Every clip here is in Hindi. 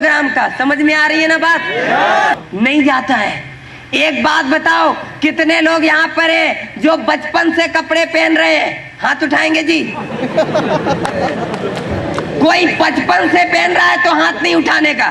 ग्राम का। समझ में आ रही है ना बात? नहीं जाता है। एक बात बताओ, कितने लोग यहाँ पर है जो बचपन से कपड़े पहन रहे हैं? हाथ उठाएंगे जी। कोई बचपन से पहन रहा है तो हाथ नहीं उठाने का।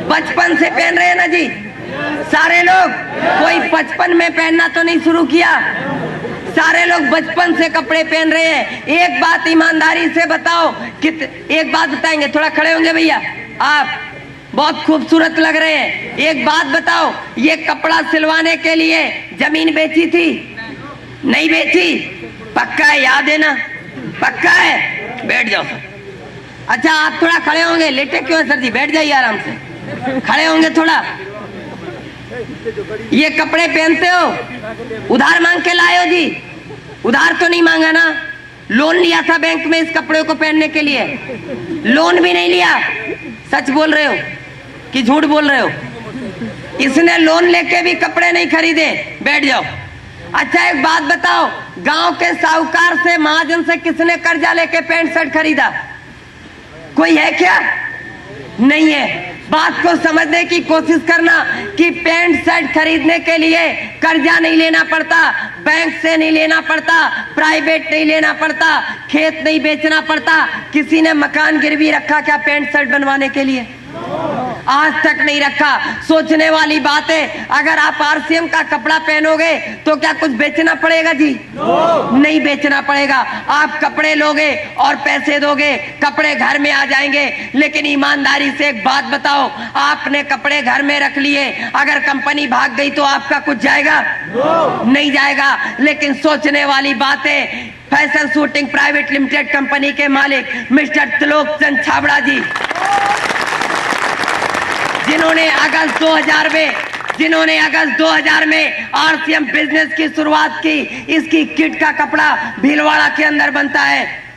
बचपन से पहन रहे हैं ना जी सारे लोग? कोई बचपन में पहनना तो नहीं शुरू किया? सारे लोग बचपन से कपड़े पहन रहे हैं। एक बात ईमानदारी से बताओ, एक बात बताएंगे, थोड़ा खड़े होंगे भैया, आप बहुत खूबसूरत लग रहे हैं। एक बात बताओ, ये कपड़ा सिलवाने के लिए जमीन बेची थी? नहीं बेची? पक्का है? याद है ना? पक्का है? बैठ जाओ। अच्छा, आप थोड़ा खड़े होंगे, लेटे क्यों है सर जी? बैठ जाइए आराम से, खड़े होंगे थोड़ा। ये कपड़े पहनते हो, उधार मांग के लाए हो जी? उधार तो नहीं मांगा ना? लोन लिया था बैंक में इस कपड़े को पहनने के लिए? लोन भी नहीं लिया? सच बोल रहे हो कि झूठ बोल रहे हो? इसने लोन लेके भी कपड़े नहीं खरीदे। बैठ जाओ। अच्छा, एक बात बताओ, गांव के साहूकार से, महाजन से किसने कर्जा लेके पैंट शर्ट खरीदा? कोई है क्या? नहीं है। बात को समझने की कोशिश करना कि पैंट शर्ट खरीदने के लिए कर्जा नहीं लेना पड़ता, बैंक से नहीं लेना पड़ता, प्राइवेट नहीं लेना पड़ता, खेत नहीं बेचना पड़ता। किसी ने मकान गिरवी रखा क्या पैंट शर्ट बनवाने के लिए? आज तक नहीं रखा। सोचने वाली बात है। अगर आप आरसीएम का कपड़ा पहनोगे तो क्या कुछ बेचना पड़ेगा जी? नहीं बेचना पड़ेगा। आप कपड़े लोगे और पैसे दोगे, कपड़े घर में आ जाएंगे। लेकिन ईमानदारी से एक बात बताओ, आपने कपड़े घर में रख लिए, अगर कंपनी भाग गई तो आपका कुछ जाएगा? नहीं जाएगा। लेकिन सोचने वाली बात है, fashion shooting private limited company के मालिक मिस्टर त्रिलोक चंद छाबड़ा जी, जिन्होंने अगस्त 2000 में आरसीएम बिजनेस की शुरुआत की। इसकी किट का कपड़ा भीलवाड़ा के अंदर बनता है,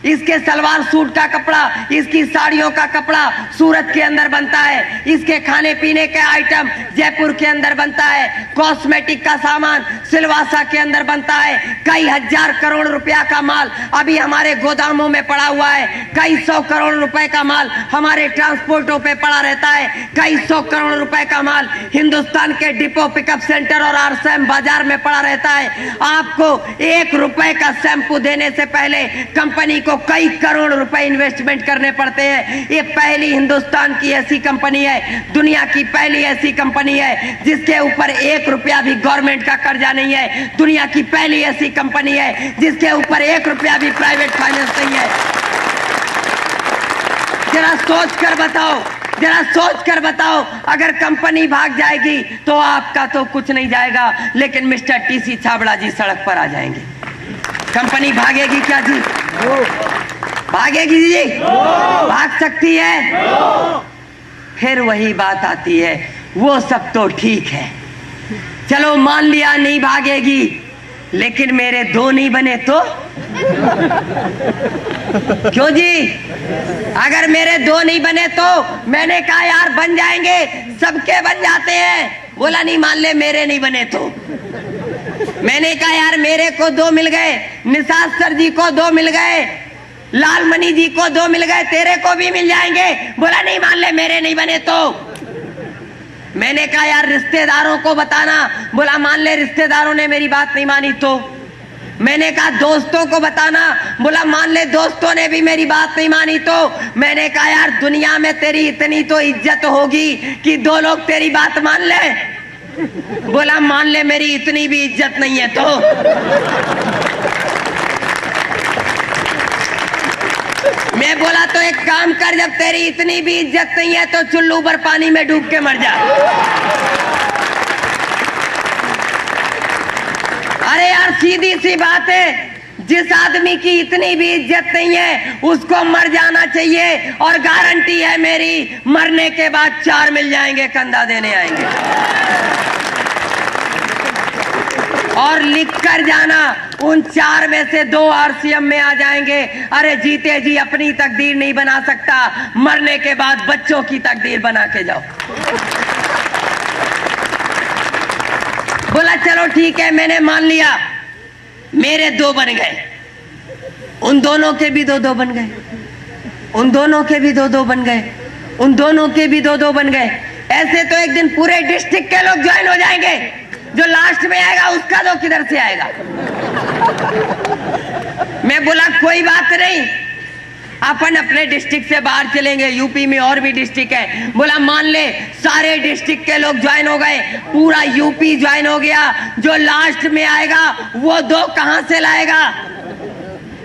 इसके सलवार सूट का कपड़ा, इसकी साड़ियों का कपड़ा सूरत के अंदर बनता है, इसके खाने पीने के आइटम जयपुर के अंदर बनता है, कॉस्मेटिक का सामान सिलवासा के अंदर बनता है। कई हजार करोड़ रुपया का माल अभी हमारे गोदामों में पड़ा हुआ है। कई 100 करोड़ रुपए का माल हमारे ट्रांसपोर्टों पे पड़ा रहता है। कई 100 करोड़ रुपए का माल हिंदुस्तान के डिपो पिकअप सेंटर और आरसीएम बाजार में पड़ा रहता है। आपको 1 रुपए का शैम्पू देने से पहले कंपनी को कई करोड़ रुपए इन्वेस्टमेंट करने पड़ते हैं। ये पहली हिंदुस्तान की ऐसी कंपनी है, दुनिया की पहली ऐसी कंपनी है जिसके ऊपर 1 रुपया भी गवर्नमेंट का कर्जा नहीं है। दुनिया की पहली ऐसी कंपनी है जिसके ऊपर 1 रुपया भी प्राइवेट फाइनेंस नहीं है। जरा सोच कर बताओ, अगर कंपनी भाग जाएगी तो आपका तो कुछ नहीं जाएगा, लेकिन मिस्टर टीसी छाबड़ा जी सड़क पर आ जाएंगे। कंपनी भागेगी क्या जी? भागेगी जी? भाग सकती है? फिर वही बात आती है, वो सब तो ठीक है, चलो मान लिया नहीं भागेगी, लेकिन मेरे 2 नहीं बने तो? क्यों जी? अगर मेरे 2 नहीं बने तो? मैंने कहा यार बन जाएंगे, सबके बन जाते हैं। बोला नहीं, मान ले मेरे नहीं बने तो? मैंने कहा यार मेरे को 2 मिल गए, निषाद सर जी को 2 मिल गए, लालमणि जी को 2 मिल गए, तेरे को भी मिल जाएंगे। बोला नहीं, मान ले मेरे नहीं बने तो? मैंने कहा यार रिश्तेदारों को बताना। बोला मान ले रिश्तेदारों ने मेरी बात नहीं मानी तो? मैंने कहा दोस्तों को बताना। बोला मान ले दोस्तों ने भी मेरी बात नहीं मानी तो? मैंने कहा यार दुनिया में तेरी इतनी तो इज्जत होगी कि 2 लोग तेरी बात मान ले। बोला मान ले मेरी इतनी भी इज्जत नहीं है तो? मैं बोला तो एक काम कर, जब तेरी इतनी भी इज्जत नहीं है तो चुल्लू पर पानी में डूब के मर जा। अरे यार सीधी सी बात है, जिस आदमी की इतनी भी इज्जत नहीं है उसको मर जाना चाहिए। और गारंटी है मेरी, मरने के बाद 4 मिल जाएंगे, कंधा देने आएंगे। और लिख कर जाना, उन 4 में से 2 आरसीएम में आ जाएंगे। अरे जीते जी अपनी तकदीर नहीं बना सकता, मरने के बाद बच्चों की तकदीर बना के जाओ। बोला चलो ठीक है, मैंने मान लिया, मेरे 2 बन गए, उन दोनों के भी 2-2 बन गए, उन दोनों के भी 2-2 बन गए। उन दोनों के भी 2-2 बन गए। ऐसे तो एक दिन पूरे डिस्ट्रिक्ट के लोग ज्वाइन हो जाएंगे। जो लास्ट में आएगा उसका 2 किधर से आएगा? मैं बोला कोई बात नहीं, अपन अपने डिस्ट्रिक्ट से बाहर चलेंगे। यूपी में और भी डिस्ट्रिक्ट है। बोला मान ले सारे डिस्ट्रिक्ट के लोग ज्वाइन हो गए, पूरा यूपी ज्वाइन हो गया, जो लास्ट में आएगा वो 2 कहां से लाएगा?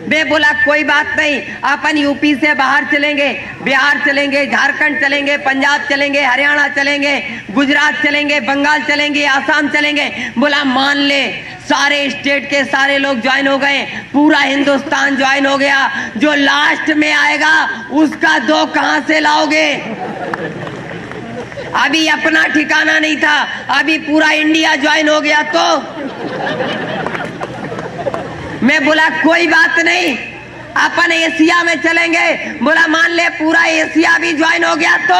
मैं बोला कोई बात नहीं, अपन यूपी से बाहर चलेंगे, बिहार चलेंगे, झारखंड चलेंगे, पंजाब चलेंगे, हरियाणा चलेंगे, गुजरात चलेंगे, बंगाल चलेंगे, आसाम चलेंगे। बोला मान ले सारे स्टेट के सारे लोग ज्वाइन हो गए, पूरा हिंदुस्तान ज्वाइन हो गया, जो लास्ट में आएगा उसका 2 कहां से लाओगे? अभी अपना ठिकाना नहीं था, अभी पूरा इंडिया ज्वाइन हो गया तो मैं बोला कोई बात नहीं, अपन एशिया में चलेंगे। बोला मान ले पूरा एशिया भी ज्वाइन हो गया तो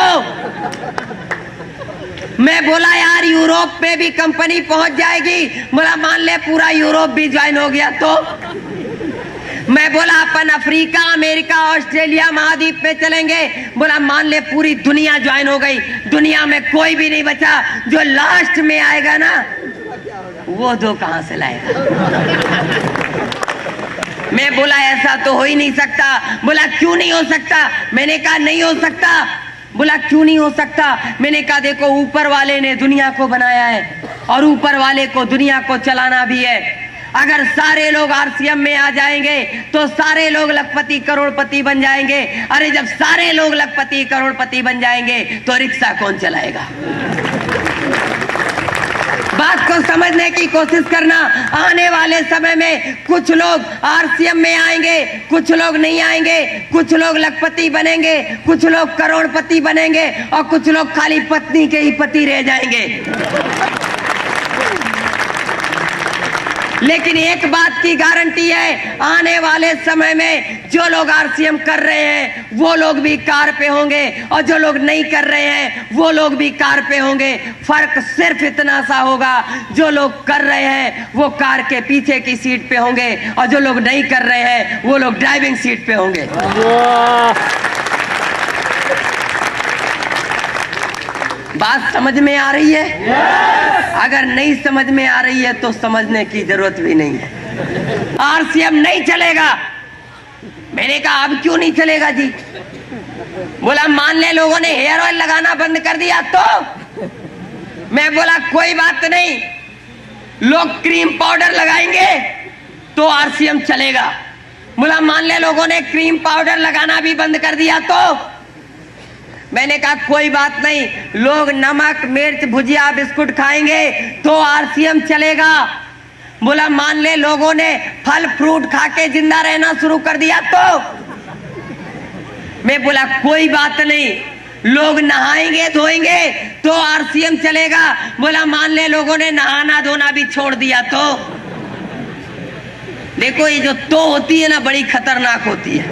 मैं बोला यार यूरोप में भी कंपनी पहुंच जाएगी। बोला मान ले पूरा यूरोप भी ज्वाइन हो गया तो मैं बोला अपन अफ्रीका, अमेरिका, ऑस्ट्रेलिया महाद्वीप में चलेंगे। बोला मान ले पूरी दुनिया ज्वाइन हो गई, दुनिया में कोई भी नहीं बचा, जो लास्ट में आएगा ना वो 2 कहां से लाएगा? मैं बोला ऐसा तो हो ही नहीं सकता। बोला क्यों नहीं हो सकता? मैंने कहा नहीं हो सकता। बोला क्यों नहीं हो सकता? मैंने कहा देखो ऊपर वाले ने दुनिया को बनाया है और ऊपर वाले को दुनिया को चलाना भी है। अगर सारे लोग आरसीएम में आ जाएंगे तो सारे लोग लखपति करोड़पति बन जाएंगे। अरे जब सारे लोग लखपति करोड़पति बन जाएंगे तो रिक्शा कौन चलाएगा? बात को समझने की कोशिश करना। आने वाले समय में कुछ लोग आरसीएम में आएंगे, कुछ लोग नहीं आएंगे, कुछ लोग लखपति बनेंगे, कुछ लोग करोड़पति बनेंगे और कुछ लोग खाली पत्नी के ही पति रह जाएंगे। लेकिन एक बात की गारंटी है, आने वाले समय में जो लोग आरसीएम कर रहे हैं वो लोग भी कार पे होंगे और जो लोग नहीं कर रहे हैं वो लोग भी कार पे होंगे। फर्क सिर्फ इतना सा होगा, जो लोग कर रहे हैं वो कार के पीछे की सीट पे होंगे और जो लोग नहीं कर रहे हैं वो लोग ड्राइविंग सीट पे होंगे। बात समझ में आ रही है? अगर नहीं समझ में आ रही है तो समझने की जरूरत भी नहीं है। आरसीएम नहीं चलेगा। मैंने कहा अब क्यों नहीं चलेगा जी? बोला मान ले लोगों ने हेयर ऑयल लगाना बंद कर दिया तो मैं बोला कोई बात नहीं, लोग क्रीम पाउडर लगाएंगे तो आरसीएम चलेगा। बोला मान ले लोगों ने क्रीम पाउडर लगाना भी बंद कर दिया तो मैंने कहा कोई बात नहीं, लोग नमक मिर्च भुजिया बिस्कुट खाएंगे तो आरसीएम चलेगा। बोला मान ले लोगों ने फल फ्रूट खा के जिंदा रहना शुरू कर दिया तो मैं बोला कोई बात नहीं, लोग नहाएंगे धोएंगे तो आरसीएम चलेगा। बोला मान ले लोगों ने नहाना धोना भी छोड़ दिया तो देखो ये जो तो होती है ना बड़ी खतरनाक होती है।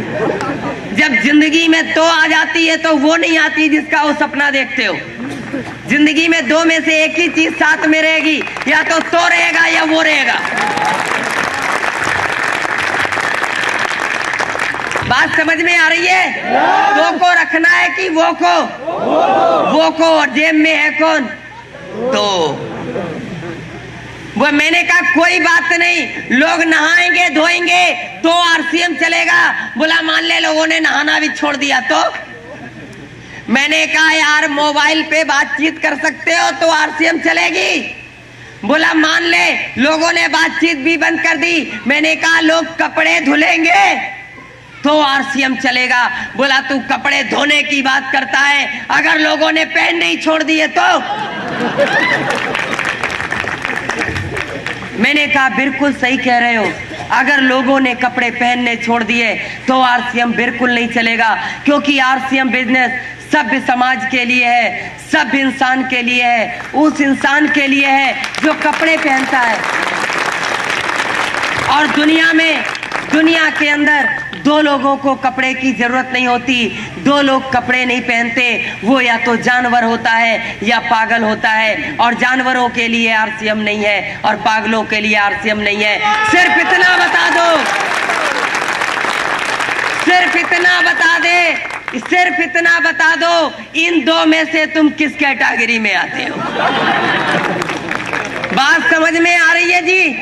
जब जिंदगी में तो आ जाती है तो वो नहीं आती जिसका वो सपना देखते हो। जिंदगी में 2 में से एक ही चीज साथ में रहेगी, या तो रहेगा या वो रहेगा। बात समझ में आ रही है? तो को रखना है कि वो को और जेब में है कौन? तो वो मैंने कहा कोई बात नहीं, लोग नहाएंगे धोएंगे तो आरसीएम चलेगा। बोला मान ले लोगों ने नहाना भी छोड़ दिया तो मैंने कहा यार मोबाइल पे बातचीत कर सकते हो तो आरसीएम चलेगी। बोला मान ले लोगों ने बातचीत भी बंद कर दी। मैंने कहा लोग कपड़े धुलेंगे तो आरसीएम चलेगा। बोला तू कपड़े धोने की बात करता है, अगर लोगों ने पहनने ही छोड़ दिए तो मैंने कहा बिल्कुल सही कह रहे हो, अगर लोगों ने कपड़े पहनने छोड़ दिए तो आरसीएम बिल्कुल नहीं चलेगा, क्योंकि आरसीएम बिजनेस सभ्य समाज के लिए है, सभ्य इंसान के लिए है, उस इंसान के लिए है जो कपड़े पहनता है। और दुनिया के अंदर 2 लोगों को कपड़े की जरूरत नहीं होती। 2 लोग कपड़े नहीं पहनते, वो या तो जानवर होता है या पागल होता है। और जानवरों के लिए आरसीएम नहीं है और पागलों के लिए आरसीएम नहीं है। सिर्फ इतना बता दे सिर्फ इतना बता दो, इन दो में से तुम किस कैटेगरी में आते हो? बात समझ में आ रही है जी?